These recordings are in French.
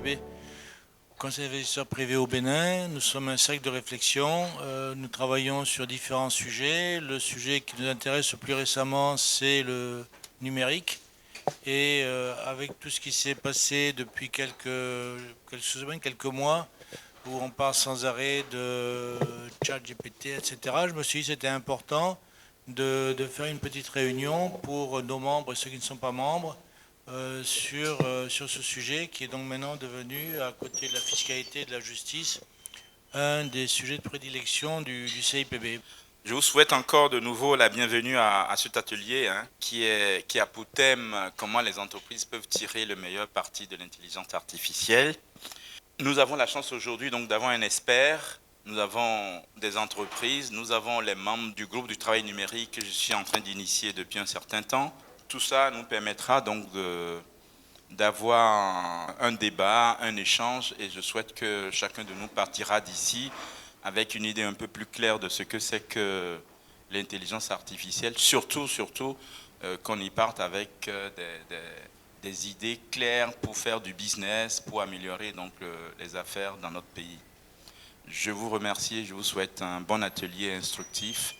CIPB, Conseil d'investisseurs privés au Bénin. Nous sommes un cercle de réflexion. Nous travaillons sur différents sujets. Le sujet qui nous intéresse le plus récemment, c'est le numérique. Et avec tout ce qui s'est passé depuis quelques semaines, quelques mois, où on parle sans arrêt de ChatGPT, etc., je me suis dit que c'était important de faire une petite réunion pour nos membres et ceux qui ne sont pas membres sur ce sujet qui est donc maintenant devenu, à côté de la fiscalité et de la justice, un des sujets de prédilection du CIPB. Je vous souhaite encore de nouveau la bienvenue à cet atelier qui a pour thème comment les entreprises peuvent tirer le meilleur parti de l'intelligence artificielle. Nous avons la chance aujourd'hui donc d'avoir un expert, nous avons des entreprises, nous avons les membres du groupe du travail numérique que je suis en train d'initier depuis un certain temps. Tout ça nous permettra donc d'avoir un débat, un échange, et je souhaite que chacun de nous partira d'ici avec une idée un peu plus claire de ce que c'est que l'intelligence artificielle, surtout qu'on y parte avec des idées claires pour faire du business, pour améliorer donc les affaires dans notre pays. Je vous remercie et je vous souhaite un bon atelier instructif.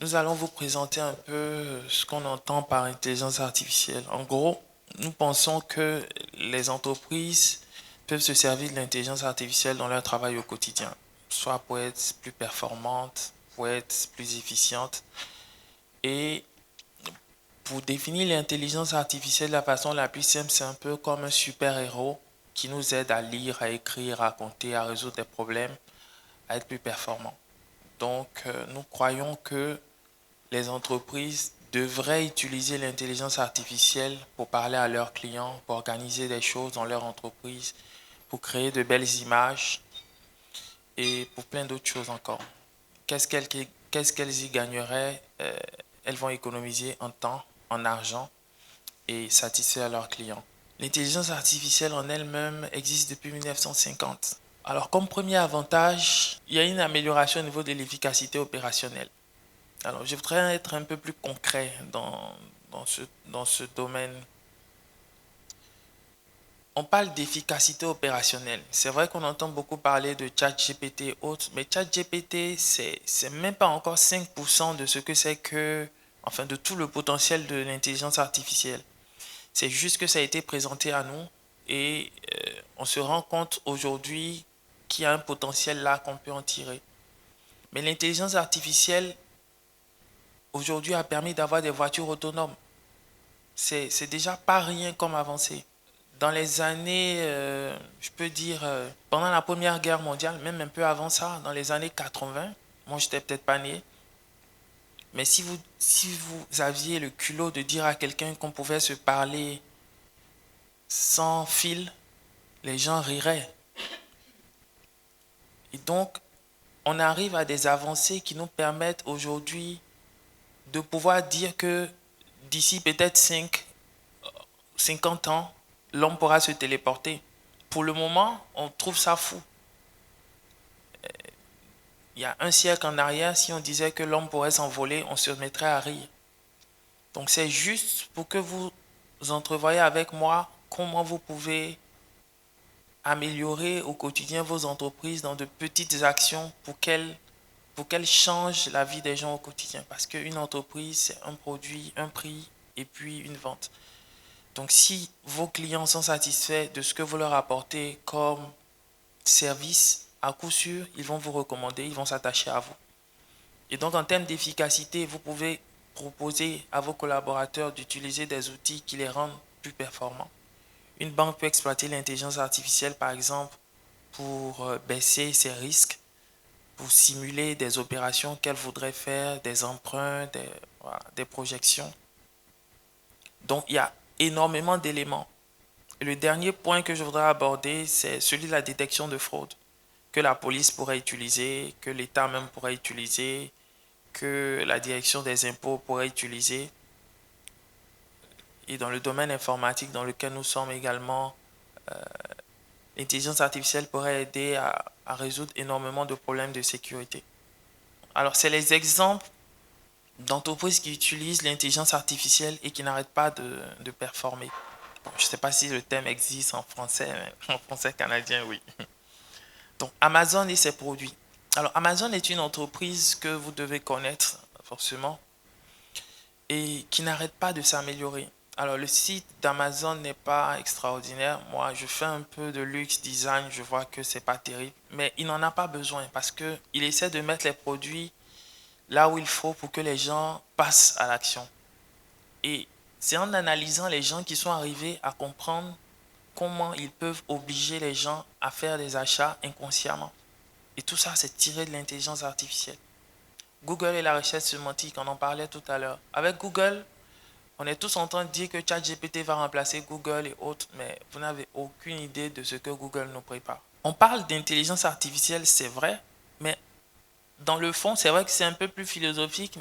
Nous allons vous présenter un peu ce qu'on entend par intelligence artificielle. En gros, nous pensons que les entreprises peuvent se servir de l'intelligence artificielle dans leur travail au quotidien, soit pour être plus performantes, pour être plus efficientes. Et pour définir l'intelligence artificielle de la façon la plus simple, c'est un peu comme un super-héros qui nous aide à lire, à écrire, à compter, à résoudre des problèmes, à être plus performants. Donc, nous croyons que les entreprises devraient utiliser l'intelligence artificielle pour parler à leurs clients, pour organiser des choses dans leur entreprise, pour créer de belles images et pour plein d'autres choses encore. Qu'est-ce qu'elles y gagneraient? Elles vont économiser en temps, en argent et satisfaire leurs clients. L'intelligence artificielle en elle-même existe depuis 1950. Alors, comme premier avantage, il y a une amélioration au niveau de l'efficacité opérationnelle. Alors, je voudrais être un peu plus concret dans ce domaine. On parle d'efficacité opérationnelle. C'est vrai qu'on entend beaucoup parler de ChatGPT et autres, mais ChatGPT, c'est même pas encore 5% de ce que c'est que, enfin, de tout le potentiel de l'intelligence artificielle. C'est juste que ça a été présenté à nous et on se rend compte aujourd'hui qu'il y a un potentiel là qu'on peut en tirer. Mais l'intelligence artificielle aujourd'hui a permis d'avoir des voitures autonomes. C'est déjà pas rien comme avancée. Dans les années, je peux dire, pendant la Première Guerre mondiale, même un peu avant ça, dans les années 80, moi j'étais peut-être pas né, mais si vous aviez le culot de dire à quelqu'un qu'on pouvait se parler sans fil, les gens riraient. Et donc, on arrive à des avancées qui nous permettent aujourd'hui de pouvoir dire que d'ici peut-être 50 ans, l'homme pourra se téléporter. Pour le moment, on trouve ça fou. Il y a un siècle en arrière, si on disait que l'homme pourrait s'envoler, on se mettrait à rire. Donc c'est juste pour que vous entrevoyez avec moi comment vous pouvez améliorer au quotidien vos entreprises dans de petites actions pour qu'elles changent la vie des gens au quotidien. Parce qu'une entreprise, c'est un produit, un prix et puis une vente. Donc si vos clients sont satisfaits de ce que vous leur apportez comme service, à coup sûr, ils vont vous recommander, ils vont s'attacher à vous. Et donc en termes d'efficacité, vous pouvez proposer à vos collaborateurs d'utiliser des outils qui les rendent plus performants. Une banque peut exploiter l'intelligence artificielle, par exemple, pour baisser ses risques, pour simuler des opérations qu'elle voudrait faire, des emprunts, des projections. Donc, il y a énormément d'éléments. Et le dernier point que je voudrais aborder, c'est celui de la détection de fraude, que la police pourrait utiliser, que l'État même pourrait utiliser, que la direction des impôts pourrait utiliser. Et dans le domaine informatique dans lequel nous sommes également, l'intelligence artificielle pourrait aider à résoudre énormément de problèmes de sécurité. Alors, c'est les exemples d'entreprises qui utilisent l'intelligence artificielle et qui n'arrêtent pas de performer. Je ne sais pas si le terme existe en français, mais en français canadien, oui. Donc, Amazon et ses produits. Alors, Amazon est une entreprise que vous devez connaître forcément et qui n'arrête pas de s'améliorer. Alors, le site d'Amazon n'est pas extraordinaire. Moi, je fais un peu de luxe design, je vois que c'est pas terrible, mais il n'en a pas besoin parce que il essaie de mettre les produits là où il faut pour que les gens passent à l'action. Et c'est en analysant les gens qui sont arrivés à comprendre comment ils peuvent obliger les gens à faire des achats inconsciemment. Et tout ça, c'est tiré de l'intelligence artificielle. Google et la recherche sémantique, on en parlait tout à l'heure. Avec Google, on est tous en train de dire que ChatGPT va remplacer Google et autres, mais vous n'avez aucune idée de ce que Google nous prépare. On parle d'intelligence artificielle, c'est vrai, mais dans le fond, c'est vrai que c'est un peu plus philosophique.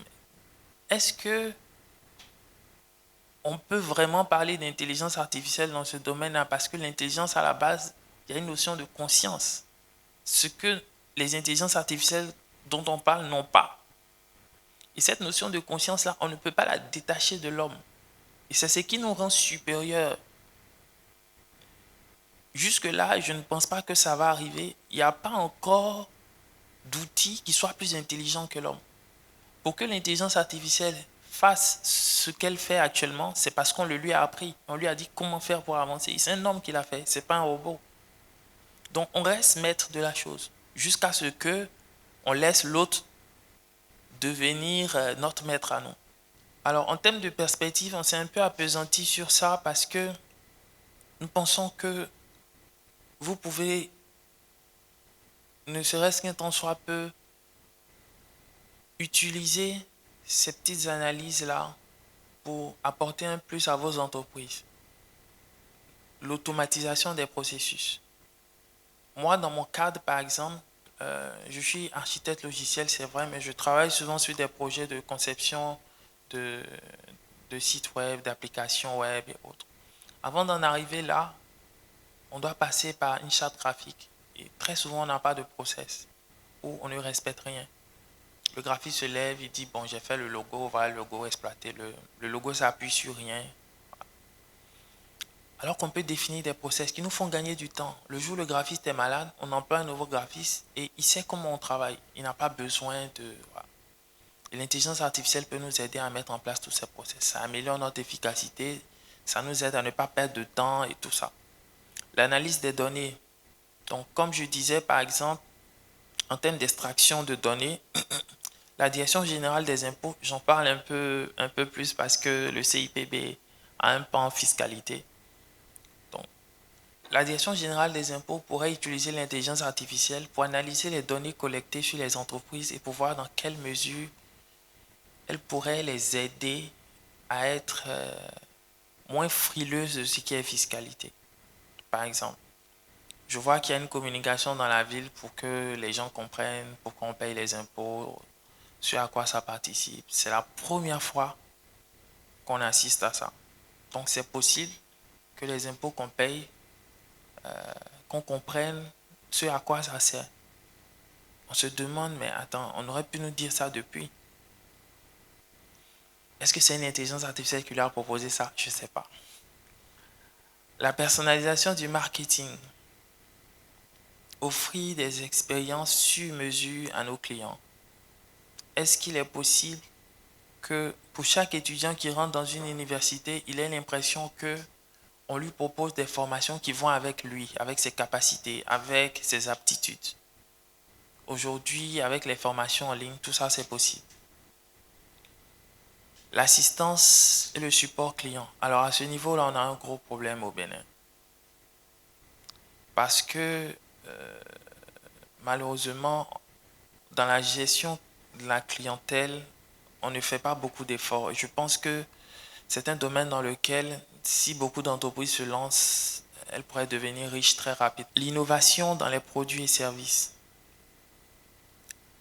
Est-ce que on peut vraiment parler d'intelligence artificielle dans ce domaine-là? Parce que l'intelligence, à la base, il y a une notion de conscience. Ce que les intelligences artificielles dont on parle n'ont pas. Et cette notion de conscience-là, on ne peut pas la détacher de l'homme. Et c'est ce qui nous rend supérieurs. Jusque-là, je ne pense pas que ça va arriver. Il n'y a pas encore d'outils qui soient plus intelligents que l'homme. Pour que l'intelligence artificielle fasse ce qu'elle fait actuellement, c'est parce qu'on le lui a appris. On lui a dit comment faire pour avancer. C'est un homme qui l'a fait, c'est pas un robot. Donc on reste maître de la chose jusqu'à ce que on laisse l'autre devenir notre maître à nous. Alors en termes de perspective, on s'est un peu appesanti sur ça parce que nous pensons que vous pouvez, ne serait-ce qu'un temps soit peu, utiliser ces petites analyses-là pour apporter un plus à vos entreprises. L'automatisation des processus. Moi, dans mon cadre, par exemple, je suis architecte logiciel, c'est vrai, mais je travaille souvent sur des projets de conception de, de sites web, d'applications web et autres. Avant d'en arriver là, on doit passer par une charte graphique. Et très souvent, on n'a pas de process ou on ne respecte rien. Le graphiste se lève, il dit, bon, j'ai fait le logo, voilà le logo, exploitez-le. Le logo s'appuie sur rien. Alors qu'on peut définir des process qui nous font gagner du temps. Le jour où le graphiste est malade, on emploie un nouveau graphiste et il sait comment on travaille. Il n'a pas besoin de... Voilà. Et l'intelligence artificielle peut nous aider à mettre en place tous ces process. Ça améliore notre efficacité, ça nous aide à ne pas perdre de temps et tout ça. L'analyse des données. Donc, comme je disais, par exemple, en termes d'extraction de données, la Direction générale des impôts, j'en parle un peu plus parce que le CIPB a un pan en fiscalité. Donc, la Direction générale des impôts pourrait utiliser l'intelligence artificielle pour analyser les données collectées sur les entreprises et pour voir dans quelle mesure elle pourrait les aider à être moins frileuses de ce qui est fiscalité. Par exemple, je vois qu'il y a une communication dans la ville pour que les gens comprennent pourquoi on paye les impôts, ce à quoi ça participe. C'est la première fois qu'on assiste à ça. Donc c'est possible que les impôts qu'on paye, qu'on comprenne ce à quoi ça sert. On se demande, mais attends, on aurait pu nous dire ça depuis. Est-ce que c'est une intelligence artificielle qui leur a proposé ça? Je ne sais pas. La personnalisation du marketing. Offrir des expériences sur mesure à nos clients. Est-ce qu'il est possible que pour chaque étudiant qui rentre dans une université, il ait l'impression que on lui propose des formations qui vont avec lui, avec ses capacités, avec ses aptitudes. Aujourd'hui, avec les formations en ligne, tout ça c'est possible. L'assistance et le support client. Alors à ce niveau-là, on a un gros problème au Bénin. Parce que malheureusement, dans la gestion de la clientèle, on ne fait pas beaucoup d'efforts. Je pense que c'est un domaine dans lequel, si beaucoup d'entreprises se lancent, elles pourraient devenir riches très rapidement. L'innovation dans les produits et services.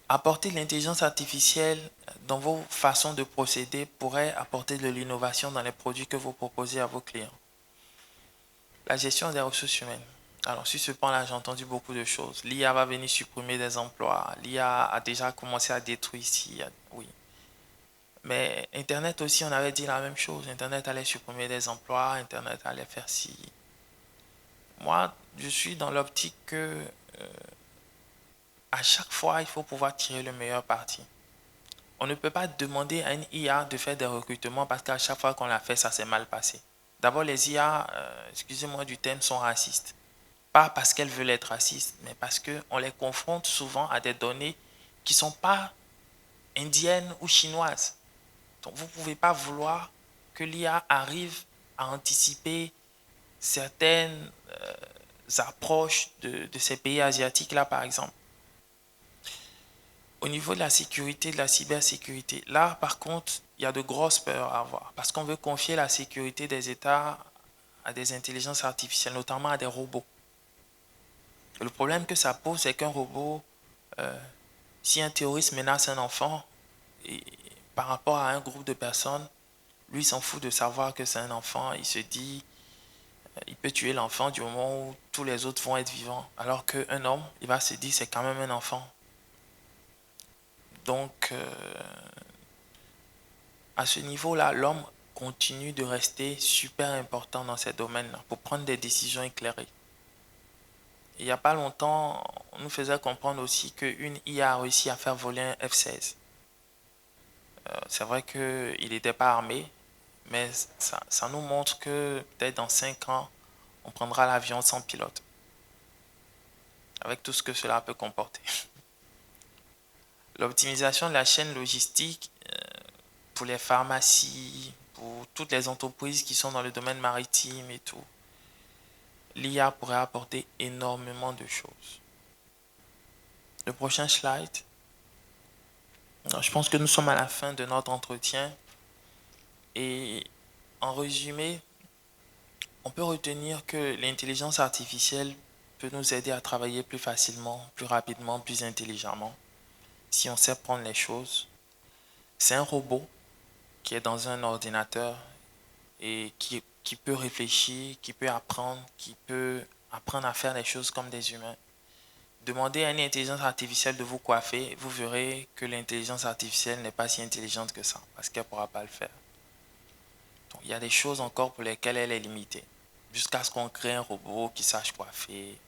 Apporter de l'intelligence artificielle dans vos façons de procéder pourrait apporter de l'innovation dans les produits que vous proposez à vos clients. La gestion des ressources humaines. Alors, sur ce point-là, j'ai entendu beaucoup de choses. L'IA va venir supprimer des emplois. L'IA a déjà commencé à détruire ici. Oui. Mais Internet aussi, on avait dit la même chose. Internet allait supprimer des emplois, Internet allait faire ci. Moi, je suis dans l'optique que à chaque fois, il faut pouvoir tirer le meilleur parti. On ne peut pas demander à une IA de faire des recrutements parce qu'à chaque fois qu'on l'a fait, ça s'est mal passé. D'abord, les IA, excusez-moi du terme, sont racistes. Pas parce qu'elles veulent être racistes, mais parce qu'on les confronte souvent à des données qui ne sont pas indiennes ou chinoises. Donc, vous ne pouvez pas vouloir que l'IA arrive à anticiper certaines approches de ces pays asiatiques-là, par exemple. Au niveau de la sécurité, de la cybersécurité, là, par contre, il y a de grosses peurs à avoir parce qu'on veut confier la sécurité des États à des intelligences artificielles, notamment à des robots. Le problème que ça pose, c'est qu'un robot, si un terroriste menace un enfant, et par rapport à un groupe de personnes, lui s'en fout de savoir que c'est un enfant. Il se dit, il peut tuer l'enfant du moment où tous les autres vont être vivants. Alors qu'un homme, il va se dire, c'est quand même un enfant. Donc, à ce niveau-là, l'homme continue de rester super important dans ces domaines-là pour prendre des décisions éclairées. Il n'y a pas longtemps, on nous faisait comprendre aussi qu'une IA a réussi à faire voler un F-16. C'est vrai qu'il n'était pas armé, mais ça nous montre que peut-être dans 5 ans, on prendra l'avion sans pilote, avec tout ce que cela peut comporter. L'optimisation de la chaîne logistique pour les pharmacies, pour toutes les entreprises qui sont dans le domaine maritime et tout, l'IA pourrait apporter énormément de choses. Le prochain slide. Je pense que nous sommes à la fin de notre entretien. Et en résumé, on peut retenir que l'intelligence artificielle peut nous aider à travailler plus facilement, plus rapidement, plus intelligemment, si on sait prendre les choses. C'est un robot qui est dans un ordinateur et qui peut réfléchir, qui peut apprendre à faire les choses comme des humains. Demandez à une intelligence artificielle de vous coiffer, vous verrez que l'intelligence artificielle n'est pas si intelligente que ça, parce qu'elle ne pourra pas le faire. Donc, il y a des choses encore pour lesquelles elle est limitée, jusqu'à ce qu'on crée un robot qui sache coiffer.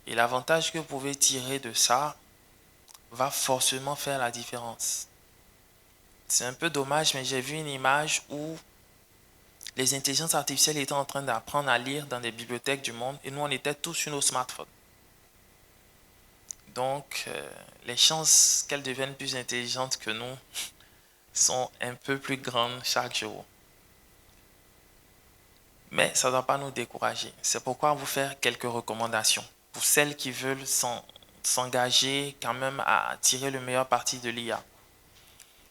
Et l'avantage que vous pouvez tirer de ça va forcément faire la différence. C'est un peu dommage, mais j'ai vu une image où les intelligences artificielles étaient en train d'apprendre à lire dans des bibliothèques du monde et nous, on était tous sur nos smartphones. Donc, les chances qu'elles deviennent plus intelligentes que nous sont un peu plus grandes chaque jour. Mais ça ne doit pas nous décourager. C'est pourquoi on va vous faire quelques recommandations pour celles qui veulent s'engager quand même à tirer le meilleur parti de l'IA.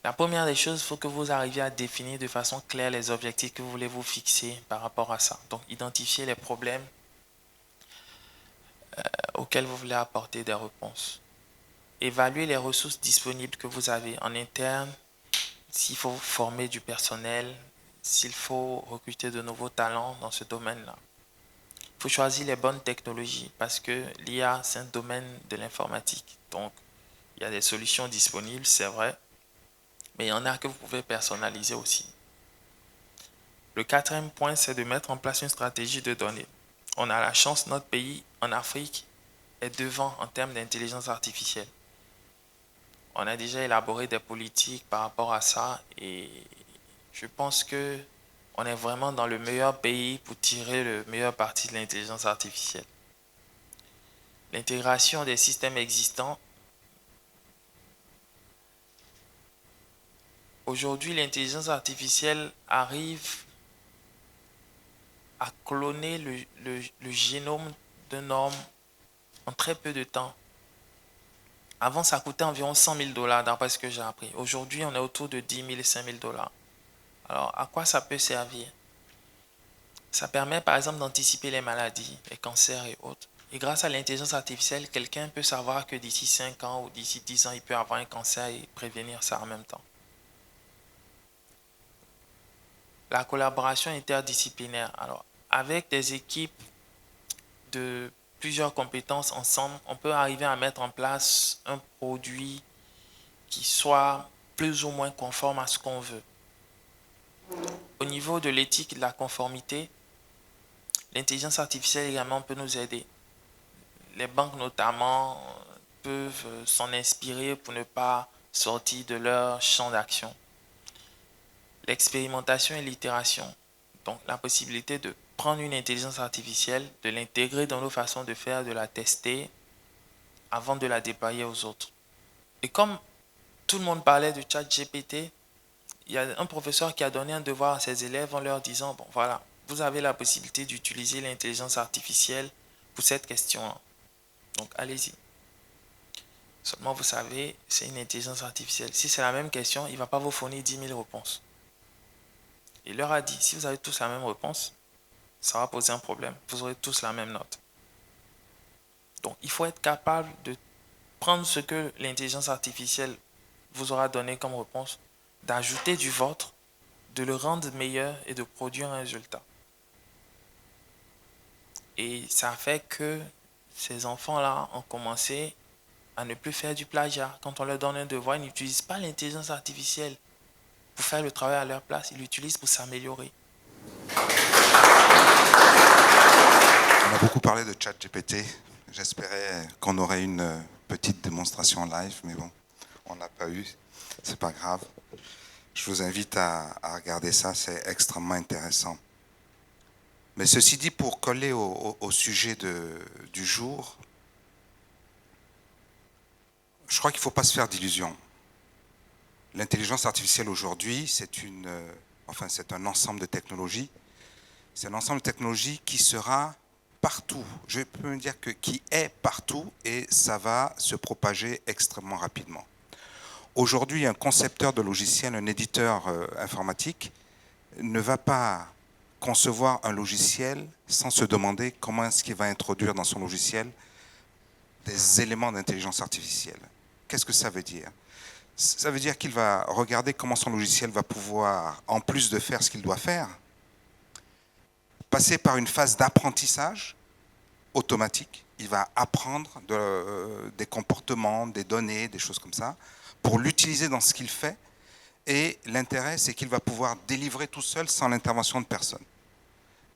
La première des choses, il faut que vous arriviez à définir de façon claire les objectifs que vous voulez vous fixer par rapport à ça. Donc, identifier les problèmes auxquels vous voulez apporter des réponses. Évaluer les ressources disponibles que vous avez en interne, s'il faut former du personnel, s'il faut recruter de nouveaux talents dans ce domaine-là. Il faut choisir les bonnes technologies parce que l'IA, c'est un domaine de l'informatique. Donc, il y a des solutions disponibles, c'est vrai, mais il y en a que vous pouvez personnaliser aussi. Le quatrième point, c'est de mettre en place une stratégie de données. On a la chance, notre pays en Afrique est devant en termes d'intelligence artificielle. On a déjà élaboré des politiques par rapport à ça et je pense que on est vraiment dans le meilleur pays pour tirer le meilleur parti de l'intelligence artificielle. L'intégration des systèmes existants. Aujourd'hui, l'intelligence artificielle arrive à cloner le génome d'un homme en très peu de temps. Avant, ça coûtait environ 100 000 $ d'après ce que j'ai appris. Aujourd'hui, on est autour de 10 000 et 5 000 $. Alors, à quoi ça peut servir? Ça permet par exemple d'anticiper les maladies, les cancers et autres. Et grâce à l'intelligence artificielle, quelqu'un peut savoir que d'ici 5 ans ou d'ici 10 ans, il peut avoir un cancer et prévenir ça en même temps. La collaboration interdisciplinaire. Alors, avec des équipes de plusieurs compétences ensemble, on peut arriver à mettre en place un produit qui soit plus ou moins conforme à ce qu'on veut. Au niveau de l'éthique et de la conformité, l'intelligence artificielle également peut nous aider. Les banques notamment peuvent s'en inspirer pour ne pas sortir de leur champ d'action. L'expérimentation et l'itération, donc la possibilité de prendre une intelligence artificielle, de l'intégrer dans nos façons de faire, de la tester avant de la déployer aux autres. Et comme tout le monde parlait de ChatGPT, il y a un professeur qui a donné un devoir à ses élèves en leur disant, bon voilà, vous avez la possibilité d'utiliser l'intelligence artificielle pour cette question-là. Donc allez-y. Seulement vous savez, c'est une intelligence artificielle. Si c'est la même question, il ne va pas vous fournir 10 000 réponses. Il leur a dit, si vous avez tous la même réponse, ça va poser un problème. Vous aurez tous la même note. Donc il faut être capable de prendre ce que l'intelligence artificielle vous aura donné comme réponse, d'ajouter du vôtre, de le rendre meilleur et de produire un résultat. Et ça fait que ces enfants-là ont commencé à ne plus faire du plagiat. Quand on leur donne un devoir, ils n'utilisent pas l'intelligence artificielle pour faire le travail à leur place, ils l'utilisent pour s'améliorer. On a beaucoup parlé de ChatGPT. J'espérais qu'on aurait une petite démonstration live, mais bon, on n'a pas eu. C'est pas grave. Je vous invite à regarder ça, c'est extrêmement intéressant. Mais ceci dit, pour coller au sujet du jour, je crois qu'il ne faut pas se faire d'illusions. L'intelligence artificielle aujourd'hui, c'est un ensemble de technologies. C'est un ensemble de technologies qui sera partout. Je peux me dire qui est partout et ça va se propager extrêmement rapidement. Aujourd'hui, un concepteur de logiciel, un éditeur informatique ne va pas concevoir un logiciel sans se demander comment est-ce qu'il va introduire dans son logiciel des éléments d'intelligence artificielle. Qu'est-ce que ça veut dire ? Ça veut dire qu'il va regarder comment son logiciel va pouvoir, en plus de faire ce qu'il doit faire, passer par une phase d'apprentissage automatique. Il va apprendre des comportements, des données, des choses comme ça, pour l'utiliser dans ce qu'il fait. Et l'intérêt, c'est qu'il va pouvoir délivrer tout seul sans l'intervention de personne.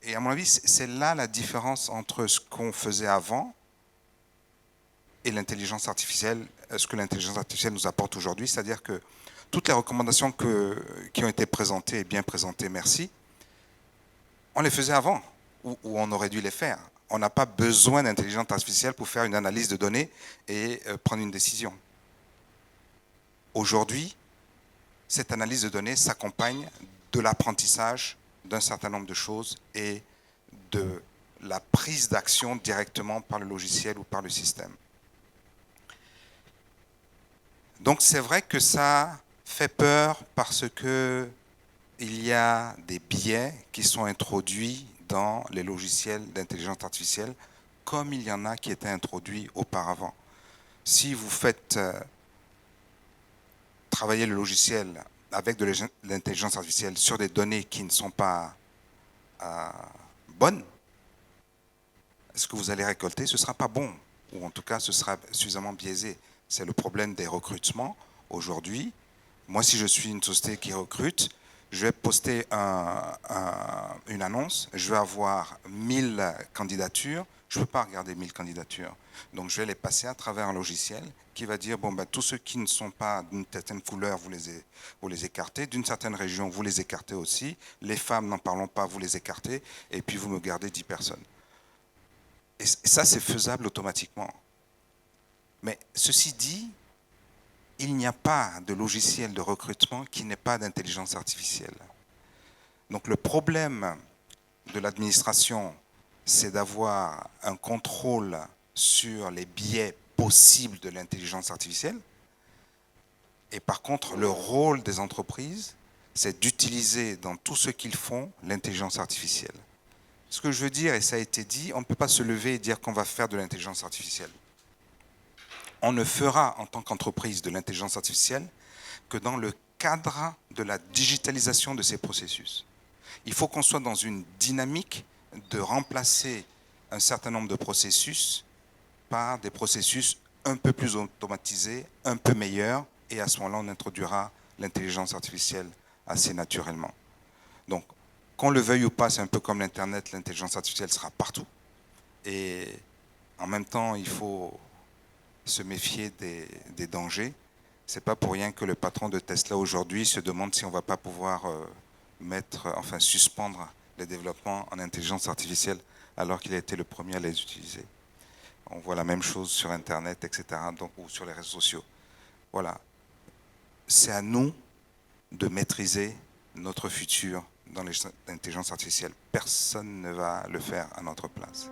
Et à mon avis, c'est là la différence entre ce qu'on faisait avant et l'intelligence artificielle, ce que l'intelligence artificielle nous apporte aujourd'hui. C'est-à-dire que toutes les recommandations qui ont été présentées, et bien présentées, merci, on les faisait avant, ou on aurait dû les faire. On n'a pas besoin d'intelligence artificielle pour faire une analyse de données et prendre une décision. Aujourd'hui, cette analyse de données s'accompagne de l'apprentissage d'un certain nombre de choses et de la prise d'action directement par le logiciel ou par le système. Donc c'est vrai que ça fait peur parce que il y a des biais qui sont introduits dans les logiciels d'intelligence artificielle, comme il y en a qui étaient introduits auparavant. Si vous faites travailler le logiciel avec de l'intelligence artificielle sur des données qui ne sont pas bonnes, ce que vous allez récolter, ce ne sera pas bon, ou en tout cas, ce sera suffisamment biaisé. C'est le problème des recrutements aujourd'hui. Moi, si je suis une société qui recrute, je vais poster une annonce, je vais avoir 1000 candidatures, je ne peux pas regarder 1000 candidatures. Donc je vais les passer à travers un logiciel qui va dire, bon, ben, tous ceux qui ne sont pas d'une certaine couleur, vous les écartez, d'une certaine région, vous les écartez aussi, les femmes, n'en parlons pas, vous les écartez, et puis vous me gardez 10 personnes. Et ça, c'est faisable automatiquement. Mais ceci dit, il n'y a pas de logiciel de recrutement qui n'ait pas d'intelligence artificielle. Donc le problème de l'administration, c'est d'avoir un contrôle sur les biais possibles de l'intelligence artificielle. Et par contre, le rôle des entreprises, c'est d'utiliser dans tout ce qu'ils font l'intelligence artificielle. Ce que je veux dire, et ça a été dit, on ne peut pas se lever et dire qu'on va faire de l'intelligence artificielle. On ne fera en tant qu'entreprise de l'intelligence artificielle que dans le cadre de la digitalisation de ces processus. Il faut qu'on soit dans une dynamique de remplacer un certain nombre de processus par des processus un peu plus automatisés, un peu meilleurs, et à ce moment-là, on introduira l'intelligence artificielle assez naturellement. Donc, qu'on le veuille ou pas, c'est un peu comme l'Internet, l'intelligence artificielle sera partout. Et en même temps, il faut se méfier des dangers. C'est pas pour rien que le patron de Tesla aujourd'hui se demande si on va pas pouvoir suspendre les développements en intelligence artificielle alors qu'il a été le premier à les utiliser. On voit la même chose sur Internet, etc., donc, ou sur les réseaux sociaux. Voilà. C'est à nous de maîtriser notre futur dans l'intelligence artificielle. Personne ne va le faire à notre place.